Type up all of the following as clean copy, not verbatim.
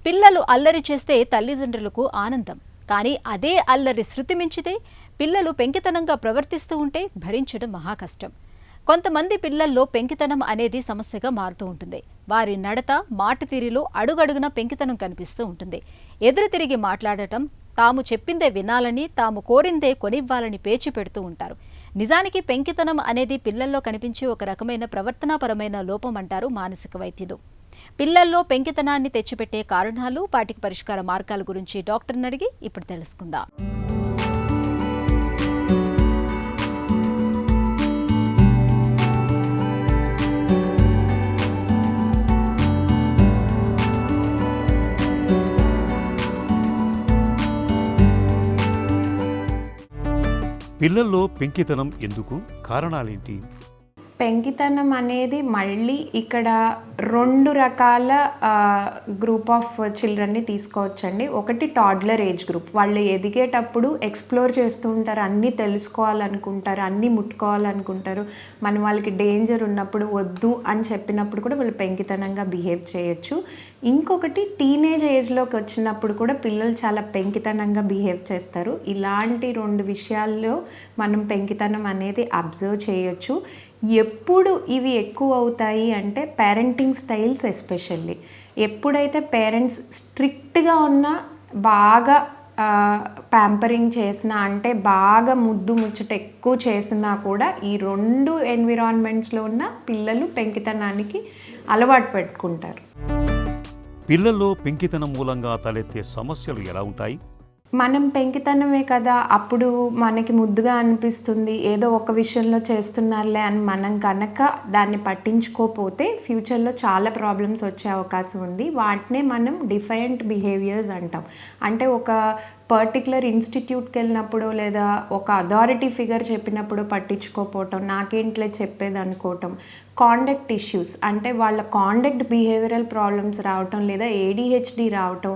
పిల్లలు అల్లరి చేస్తే తల్లిదండ్రులకు ఆనందం. కానీ అదే అల్లరి శృతి మించితే పిల్లలు పెంకితనంగా ప్రవర్తిస్తూ ఉంటే భరించడం మహా కష్టం. కొంతమంది పిల్లల్లో పెంకితనం అనేది సమస్యగా మారుతూ ఉంటుంది. వారి నడత, మాట తీరులో అడుగడుగున పెంకితనం కనిపిస్తూ ఉంటుంది. ఎదురు తిరిగి మాట్లాడటం, తాము చెప్పిందే వినాలని, తాము కోరిందే కొనివ్వాలని పేచి పెడుతూ ఉంటారు. నిజానికి పెంకితనం అనేది పిల్లల్లో కనిపించే ఒక రకమైన ప్రవర్తనాపరమైన లోపం అంటారు మానసిక వైద్యులు. పిల్లల్లో పెంకితనాన్ని తెచ్చిపెట్టే కారణాలు, వాటికి పరిష్కార మార్గాల గురించి డాక్టర్ని అడిగి ఇప్పుడు తెలుసుకుందాం. పిల్లల్లో పెంకితనం ఎందుకు? కారణాలేంటి? పెంకితనం అనేది మళ్ళీ ఇక్కడ 2 రకాల గ్రూప్ ఆఫ్ చిల్డ్రన్ని తీసుకోవచ్చండి. ఒకటి టాడ్లర్ ఏజ్ గ్రూప్. వాళ్ళు ఎదిగేటప్పుడు ఎక్స్ప్లోర్ చేస్తూ ఉంటారు, అన్నీ తెలుసుకోవాలనుకుంటారు, అన్నీ ముట్టుకోవాలనుకుంటారు. మనం వాళ్ళకి డేంజర్ ఉన్నప్పుడు వద్దు అని చెప్పినప్పుడు కూడా వాళ్ళు పెంకితనంగా బిహేవ్ చేయొచ్చు. ఇంకొకటి టీనేజ్ ఏజ్లోకి వచ్చినప్పుడు కూడా పిల్లలు చాలా పెంకితనంగా బిహేవ్ చేస్తారు. ఇలాంటి 2 విషయాల్లో మనం పెంకితనం అనేది అబ్జర్వ్ చేయొచ్చు. ఎప్పుడు ఇవి ఎక్కువ అవుతాయి అంటే పేరెంటింగ్ స్టైల్స్ ఎస్పెషల్లీ. ఎప్పుడైతే పేరెంట్స్ స్ట్రిక్ట్గా ఉన్నా, బాగా ప్యాంపరింగ్ చేసినా, అంటే బాగా ముద్దు ముచ్చట ఎక్కువ చేసినా కూడా ఈ 2 ఎన్విరాన్మెంట్స్లో ఉన్న పిల్లలు పెంకితనానికి అలవాటు పెట్టుకుంటారు. పిల్లల్లో పెంకితనం మూలంగా తలెత్తే సమస్యలు ఎలా ఉంటాయి? మనం పెంకితనమే కదా, అప్పుడు మనకి ముద్దుగా అనిపిస్తుంది, ఏదో ఒక విషయంలో చేస్తున్నారులే అని మనం కనుక దాన్ని పట్టించుకోకపోతే ఫ్యూచర్లో చాలా ప్రాబ్లమ్స్ వచ్చే అవకాశం ఉంది. వాటినే మనం డిఫైయంట్ బిహేవియర్స్ అంటాం. అంటే ఒక పర్టికులర్ ఇన్స్టిట్యూట్కి వెళ్ళినప్పుడు లేదా ఒక అథారిటీ ఫిగర్ చెప్పినప్పుడు పట్టించుకోకపోవటం, నాకేంట్లే చెప్పేది అనుకోవటం, కాండక్ట్ ఇష్యూస్ అంటే వాళ్ళ కాండక్ట్ బిహేవియరల్ ప్రాబ్లమ్స్ రావటం లేదా ADHD రావటం.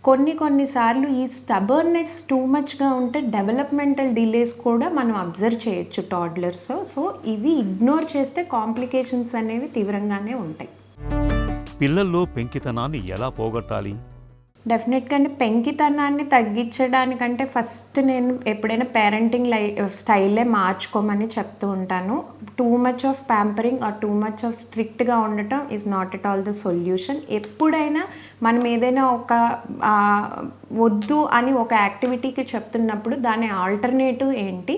కొన్నిసార్లు ఈ స్టబర్నెస్ టూ మచ్గా ఉంటే డెవలప్మెంటల్ డిలేస్ కూడా మనం అబ్జర్వ్ చేయొచ్చు టాడ్లర్స్. సో ఇవి ఇగ్నోర్ చేస్తే కాంప్లికేషన్స్ అనేవి తీవ్రంగానే ఉంటాయి. పిల్లల్లో పెంకితనాన్ని ఎలా పోగొట్టాలి? డెఫినెట్గా పెంకితనాన్ని తగ్గించడానికంటే ఫస్ట్ నేను ఎప్పుడైనా పేరెంటింగ్ స్టైలే మార్చుకోమని చెప్తూ ఉంటాను. Too much of pampering or too much of స్ట్రిక్ట్గా ఉండటం is not at all the solution. ఎప్పుడైనా మనం ఏదైనా ఒక వద్దు అని ఒక యాక్టివిటీకి చెప్తున్నప్పుడు దాని ఆల్టర్నేటివ్ ఏంటి,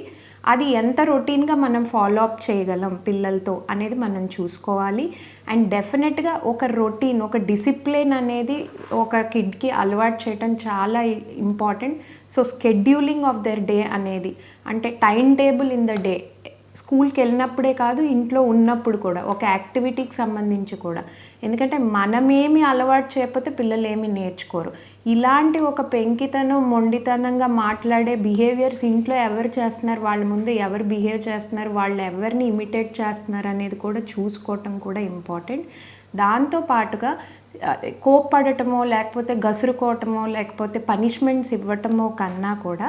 అది ఎంత రొటీన్గా మనం ఫాలో అప్ చేయగలం పిల్లలతో అనేది మనం చూసుకోవాలి. అండ్ డెఫినెట్గా ఒక రొటీన్, ఒక డిసిప్లిన్ అనేది ఒక కిడ్కి అలవాటు చేయటం చాలా important. So scheduling of their day అనేది, అంటే time table in the day, స్కూల్కి వెళ్ళినప్పుడే కాదు ఇంట్లో ఉన్నప్పుడు కూడా ఒక యాక్టివిటీకి సంబంధించి కూడా. ఎందుకంటే మనమేమి అలవాటు చేయకపోతే పిల్లలు ఏమి నేర్చుకోరు. ఇలాంటి ఒక పెంకితనం, మొండితనంగా మాట్లాడే బిహేవియర్స్ ఇంట్లో ఎవరు చేస్తున్నారు, వాళ్ళ ముందు ఎవరు బిహేవ్ చేస్తున్నారు, వాళ్ళు ఎవరిని ఇమిటేట్ చేస్తున్నారు అనేది కూడా చూసుకోవటం కూడా ఇంపార్టెంట్. దాంతోపాటుగా కోప్పడటమో లేకపోతే గసురుకోవటమో లేకపోతే పనిష్మెంట్స్ ఇవ్వటమో కన్నా కూడా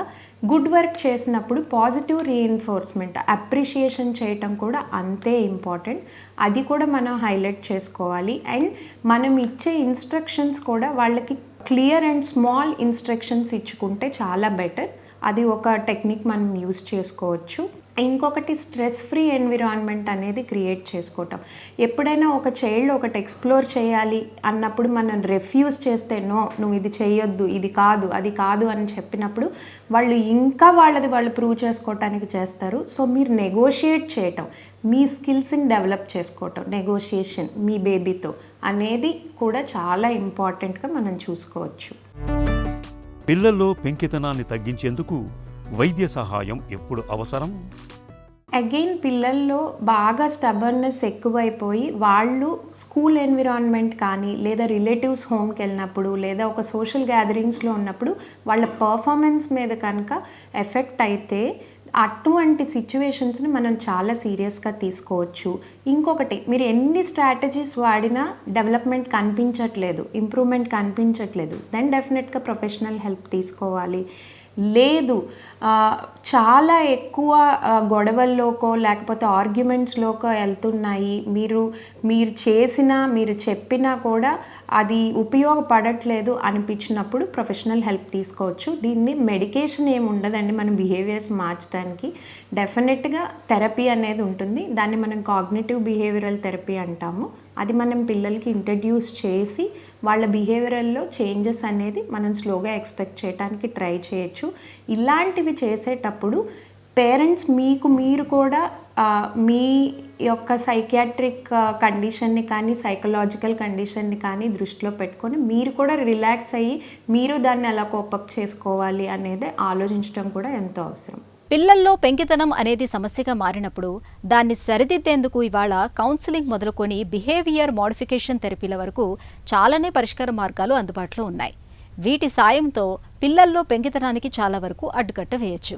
గుడ్ వర్క్ చేసినప్పుడు పాజిటివ్ రీఎన్ఫోర్స్మెంట్, అప్రిషియేషన్ చేయటం కూడా అంతే ఇంపార్టెంట్. అది కూడా మనం హైలైట్ చేసుకోవాలి. అండ్ మనం ఇచ్చే ఇన్స్ట్రక్షన్స్ కూడా వాళ్ళకి క్లియర్ అండ్ స్మాల్ ఇన్స్ట్రక్షన్స్ ఇచ్చుకుంటే చాలా బెటర్. అది ఒక టెక్నిక్ మనం యూజ్ చేసుకోవచ్చు. ఇంకొకటి స్ట్రెస్ ఫ్రీ ఎన్విరాన్మెంట్ అనేది క్రియేట్ చేసుకోవటం. ఎప్పుడైనా ఒక చైల్డ్ ఒకటి ఎక్స్ప్లోర్ చేయాలి అన్నప్పుడు మనం రెఫ్యూజ్ చేస్తే, నో నువ్వు ఇది చేయొద్దు, ఇది కాదు, అది కాదు అని చెప్పినప్పుడు వాళ్ళు ఇంకా వాళ్ళు ప్రూవ్ చేసుకోవటానికి చేస్తారు. సో మీరు నెగోషియేట్ చేయటం, మీ స్కిల్స్ని డెవలప్ చేసుకోవటం, నెగోషియేషన్ మీ బేబీతో అనేది కూడా చాలా ఇంపార్టెంట్గా మనం చూసుకోవచ్చు. పిల్లల్లో పెంకితనాన్ని తగ్గించేందుకు వైద్య సహాయం ఎప్పుడు అవసరం? అగైన్ పిల్లల్లో బాగా స్టబర్నెస్ ఎక్కువైపోయి వాళ్ళు స్కూల్ ఎన్విరాన్మెంట్ కానీ లేదా రిలేటివ్స్ హోమ్కి వెళ్ళినప్పుడు లేదా ఒక సోషల్ గ్యాదరింగ్స్లో ఉన్నప్పుడు వాళ్ళ పర్ఫార్మెన్స్ మీద కనుక ఎఫెక్ట్ అయితే అటువంటి సిచ్యువేషన్స్ని మనం చాలా సీరియస్గా తీసుకోవచ్చు. ఇంకొకటి, మీరు ఎన్ని స్ట్రాటజీస్ వాడినా డెవలప్మెంట్ కనిపించట్లేదు, ఇంప్రూవ్మెంట్ కనిపించట్లేదు, దెన్ డెఫినెట్గా ప్రొఫెషనల్ హెల్ప్ తీసుకోవాలి. లేదు చాలా ఎక్కువ గొడవల్లోకో లేకపోతే ఆర్గ్యుమెంట్స్లోకో వెళ్తున్నాయి, మీరు చేసినా మీరు చెప్పినా కూడా అది ఉపయోగపడట్లేదు అనిపించినప్పుడు ప్రొఫెషనల్ హెల్ప్ తీసుకోవచ్చు. దీన్ని మెడికేషన్ ఏమి ఉండదండి మన బిహేవియర్స్ మార్చడానికి. డెఫినెట్గా థెరపీ అనేది ఉంటుంది. దాన్ని మనం కాగ్నిటివ్ బిహేవియరల్ థెరపీ అంటాము. అది మనం పిల్లలకి ఇంట్రడ్యూస్ చేసి వాళ్ళ బిహేవియరల్లో చేంజెస్ అనేది మనం స్లోగా ఎక్స్పెక్ట్ చేయడానికి ట్రై చేయొచ్చు. ఇలాంటివి చేసేటప్పుడు పేరెంట్స్ మీరు కూడా మీ యొక్క సైకియాట్రిక్ కండిషన్ని కానీ సైకలాజికల్ కండిషన్ని కానీ దృష్టిలో పెట్టుకొని మీరు కూడా రిలాక్స్ అయ్యి మీరు దాన్ని ఎలా కోపప్ చేసుకోవాలి అనేది ఆలోచించడం కూడా ఎంతో అవసరం. పిల్లల్లో పెంకితనం అనేది సమస్యగా మారినప్పుడు దాన్ని సరిదిద్దేందుకు ఇవాళ కౌన్సిలింగ్ మొదలుకొని బిహేవియర్ మోడిఫికేషన్ థెరపీల వరకు చాలానే పరిష్కార మార్గాలు అందుబాటులో ఉన్నాయి. వీటి సాయంతో పిల్లల్లో పెంకితనానికి చాలా వరకు అడ్డుకట్ట వేయొచ్చు.